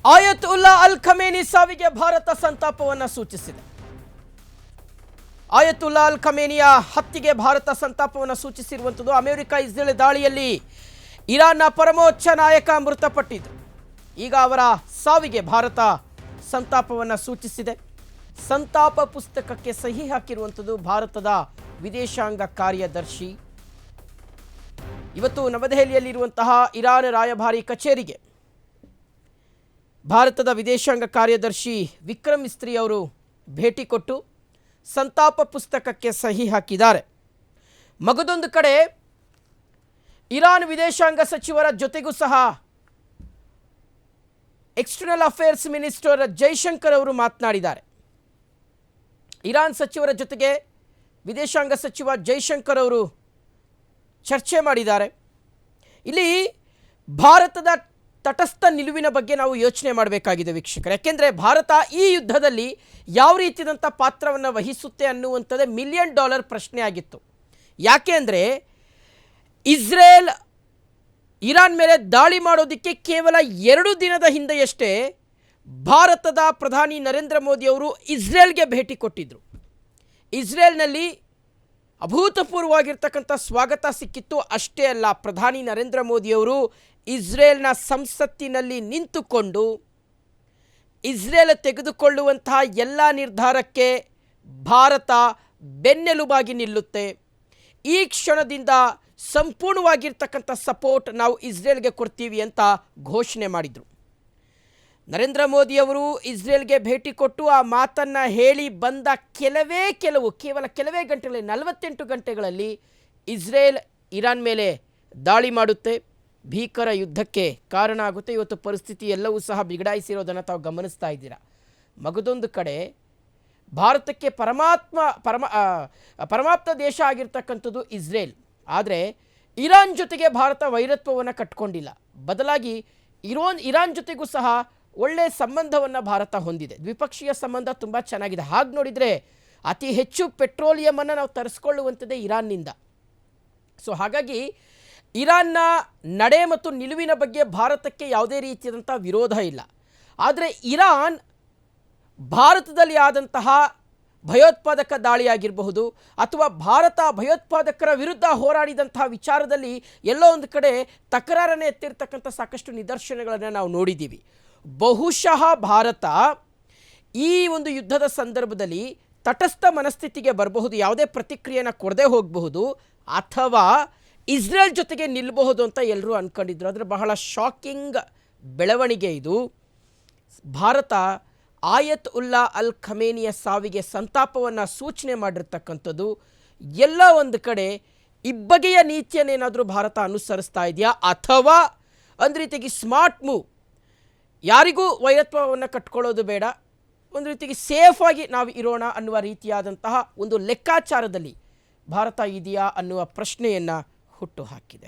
ಆಯತುಲ್ಲಾ ಅಲ್ ಖಮೇನಿ ಸಾವಿಗೆ ಭಾರತ ಸಂತಾಪವನ್ನು ಸೂಚಿಸಿದೆ. ಆಯತುಲ್ಲಾ ಅಲ್ ಖಮೇನಿಯ ಹತ್ಯೆಗೆ ಭಾರತ ಸಂತಾಪವನ್ನು ಸೂಚಿಸಿರುವಂಥದ್ದು. ಅಮೆರಿಕ ಇಸ್ರೇಲ್ ದಾಳಿಯಲ್ಲಿ ಇರಾನ್ನ ಪರಮೋಚ್ಚ ನಾಯಕ ಮೃತಪಟ್ಟಿದ್ದು. ಈಗ ಅವರ ಸಾವಿಗೆ ಭಾರತ ಸಂತಾಪವನ್ನು ಸೂಚಿಸಿದೆ. ಸಂತಾಪ ಪುಸ್ತಕಕ್ಕೆ ಸಹಿ ಹಾಕಿರುವಂಥದ್ದು ಭಾರತದ ವಿದೇಶಾಂಗ ಕಾರ್ಯದರ್ಶಿ. ಇವತ್ತು ನವದೆಹಲಿಯಲ್ಲಿರುವಂತಹ ಇರಾನ್ ರಾಯಭಾರಿ ಕಚೇರಿಗೆ ಭಾರತದ ವಿದೇಶಾಂಗ ಕಾರ್ಯದರ್ಶಿ ವಿಕ್ರಮ್ ಮಿಸ್ತ್ರಿ ಅವರು ಭೇಟಿ ಕೊಟ್ಟು ಸಂತಾಪ ಪುಸ್ತಕಕ್ಕೆ ಸಹಿ ಹಾಕಿದ್ದಾರೆ. ಮಗದೊಂದು ಕಡೆ ಇರಾನ್ ವಿದೇಶಾಂಗ ಸಚಿವರ ಜೊತೆಗೂ ಸಹ ಎಕ್ಸ್ಟರ್ನಲ್ ಅಫೇರ್ಸ್ ಮಿನಿಸ್ಟರ್ ಜೈಶಂಕರ್ ಅವರು ಮಾತನಾಡಿದ್ದಾರೆ. ಇರಾನ್ ಸಚಿವರ ಜೊತೆಗೆ ವಿದೇಶಾಂಗ ಸಚಿವ ಜೈಶಂಕರ್ ಅವರು ಚರ್ಚೆ ಮಾಡಿದ್ದಾರೆ. ಇಲ್ಲಿ ಭಾರತದ ತಟಸ್ಥ ನಿಲುವಿನ ಬಗ್ಗೆ ನಾವು ಯೋಚನೆ ಮಾಡಬೇಕಾಗಿದೆ ವೀಕ್ಷಕರೇ. ಯಾಕೆಂದರೆ ಭಾರತ ಈ ಯುದ್ಧದಲ್ಲಿ ಯಾವ ರೀತಿಯಾದಂಥ ಪಾತ್ರವನ್ನು ವಹಿಸುತ್ತೆ ಅನ್ನುವಂಥದ್ದೇ $1 ಮಿಲಿಯನ್ ಪ್ರಶ್ನೆ ಆಗಿತ್ತು. ಯಾಕೆ ಅಂದರೆ ಇಸ್ರೇಲ್ ಇರಾನ್ ಮೇಲೆ ದಾಳಿ ಮಾಡೋದಕ್ಕೆ ಕೇವಲ 2 ದಿನದ ಹಿಂದೆಯಷ್ಟೇ ಭಾರತದ ಪ್ರಧಾನಿ ನರೇಂದ್ರ ಮೋದಿ ಅವರು ಇಸ್ರೇಲ್ಗೆ ಭೇಟಿ ಕೊಟ್ಟಿದ್ದರು. ಇಸ್ರೇಲ್ನಲ್ಲಿ ಅಭೂತಪೂರ್ವವಾಗಿರ್ತಕ್ಕಂಥ ಸ್ವಾಗತ ಸಿಕ್ಕಿತ್ತು. ಅಷ್ಟೇ ಅಲ್ಲ, ಪ್ರಧಾನಿ ನರೇಂದ್ರ ಮೋದಿಯವರು ಇಸ್ರೇಲ್ನ ಸಂಸತ್ತಿನಲ್ಲಿ ನಿಂತುಕೊಂಡು ಇಸ್ರೇಲ್ ತೆಗೆದುಕೊಳ್ಳುವಂತಹ ಎಲ್ಲ ನಿರ್ಧಾರಕ್ಕೆ ಭಾರತ ಬೆನ್ನೆಲುಬಾಗಿ ನಿಲ್ಲುತ್ತೆ, ಈ ಕ್ಷಣದಿಂದ ಸಂಪೂರ್ಣವಾಗಿರ್ತಕ್ಕಂಥ ಸಪೋರ್ಟ್ ನಾವು ಇಸ್ರೇಲ್ಗೆ ಕೊಡ್ತೀವಿ ಅಂತ ಘೋಷಣೆ ಮಾಡಿದರು. ನರೇಂದ್ರ ಮೋದಿಯವರು ಇಸ್ರೇಲ್ಗೆ ಭೇಟಿ ಕೊಟ್ಟು ಆ ಮಾತನ್ನು ಹೇಳಿ ಬಂದ ಕೇವಲ ಕೆಲವೇ ಗಂಟೆಗಳಲ್ಲಿ 48 ಗಂಟೆಗಳಲ್ಲಿ ಇಸ್ರೇಲ್ ಇರಾನ್ ಮೇಲೆ ದಾಳಿ ಮಾಡುತ್ತೆ, ಭೀಕರ ಯುದ್ಧಕ್ಕೆ ಕಾರಣ ಆಗುತ್ತೆ. ಇವತ್ತು ಪರಿಸ್ಥಿತಿ ಎಲ್ಲವೂ ಸಹ ಬಿಗಡಾಯಿಸಿರೋದನ್ನು ತಾವು ಗಮನಿಸ್ತಾ ಇದ್ದೀರಾ. ಮಗದೊಂದು ಕಡೆ ಭಾರತಕ್ಕೆ ಪರಮಾಪ್ತ ದೇಶ ಆಗಿರ್ತಕ್ಕಂಥದ್ದು ಇಸ್ರೇಲ್. ಆದರೆ ಇರಾನ್ ಜೊತೆಗೆ ಭಾರತ ವೈರತ್ವವನ್ನು ಕಟ್ಕೊಂಡಿಲ್ಲ. ಬದಲಾಗಿ ಇರಾನ್ ಜೊತೆಗೂ ಸಹ ಒಳ್ಳೆಯ ಸಂಬಂಧವನ್ನು ಭಾರತ ಹೊಂದಿದೆ. ದ್ವಿಪಕ್ಷೀಯ ಸಂಬಂಧ ತುಂಬ ಚೆನ್ನಾಗಿದೆ. ಹಾಗೆ ನೋಡಿದರೆ ಅತಿ ಹೆಚ್ಚು ಪೆಟ್ರೋಲಿಯಮನ್ನು ನಾವು ತರಿಸ್ಕೊಳ್ಳುವಂಥದ್ದೇ ಇರಾನ್ನಿಂದ. ಸೊ ಹಾಗಾಗಿ ಇರಾನ್ನ ನಡೆ ಮತ್ತು ನಿಲುವಿನ ಬಗ್ಗೆ ಭಾರತಕ್ಕೆ ಯಾವುದೇ ರೀತಿಯಾದಂಥ ವಿರೋಧ ಇಲ್ಲ. ಆದರೆ ಇರಾನ್ ಭಾರತದಲ್ಲಿ ಆದಂತಹ ಭಯೋತ್ಪಾದಕ ದಾಳಿಯಾಗಿರಬಹುದು ಅಥವಾ ಭಾರತ ಭಯೋತ್ಪಾದಕರ ವಿರುದ್ಧ ಹೋರಾಡಿದಂತಹ ವಿಚಾರದಲ್ಲಿ ಎಲ್ಲೋ ಒಂದು ಕಡೆ ತಕರಾರನ್ನೇ ಎತ್ತಿರ್ತಕ್ಕಂಥ ಸಾಕಷ್ಟು ನಿದರ್ಶನಗಳನ್ನು ನಾವು ನೋಡಿದ್ದೀವಿ. ಬಹುಶಃ ಭಾರತ ಈ ಒಂದು ಯುದ್ಧದ ಸಂದರ್ಭದಲ್ಲಿ ತಟಸ್ಥ ಮನಸ್ಥಿತಿಗೆ ಬರಬಹುದು, ಯಾವುದೇ ಪ್ರತಿಕ್ರಿಯೆಯನ್ನು ಕೊಡದೆ ಹೋಗಬಹುದು, ಅಥವಾ ಇಸ್ರೇಲ್ ಜೊತೆಗೆ ನಿಲ್ಲಬಹುದು ಅಂತ ಎಲ್ಲರೂ ಅಂದ್ಕೊಂಡಿದ್ರು. ಆದರೆ ಬಹಳ ಶಾಕಿಂಗ್ ಬೆಳವಣಿಗೆ ಇದು. ಭಾರತ ಆಯತುಲ್ಲಾ ಅಲ್ ಖಮೇನಿಯ ಸಾವಿಗೆ ಸಂತಾಪವನ್ನು ಸೂಚನೆ ಮಾಡಿರ್ತಕ್ಕಂಥದ್ದು. ಎಲ್ಲ ಒಂದು ಕಡೆ ಇಬ್ಬಗೆಯ ನೀತಿಯನ್ನೇನಾದರೂ ಭಾರತ ಅನುಸರಿಸ್ತಾ ಇದೆಯಾ, ಅಥವಾ ಒಂದು ರೀತಿಯಾಗಿ ಸ್ಮಾರ್ಟ್ ಮೂವ್, ಯಾರಿಗೂ ವೈರತ್ವವನ್ನು ಕಟ್ಕೊಳ್ಳೋದು ಬೇಡ, ಒಂದು ರೀತಿಯಾಗಿ ಸೇಫಾಗಿ ನಾವು ಇರೋಣ ಅನ್ನುವ ರೀತಿಯಾದಂತಹ ಒಂದು ಲೆಕ್ಕಾಚಾರದಲ್ಲಿ ಭಾರತ ಇದೆಯಾ ಅನ್ನುವ ಪ್ರಶ್ನೆಯನ್ನು ಹುಟ್ಟು ಹಾಕಿದೆ.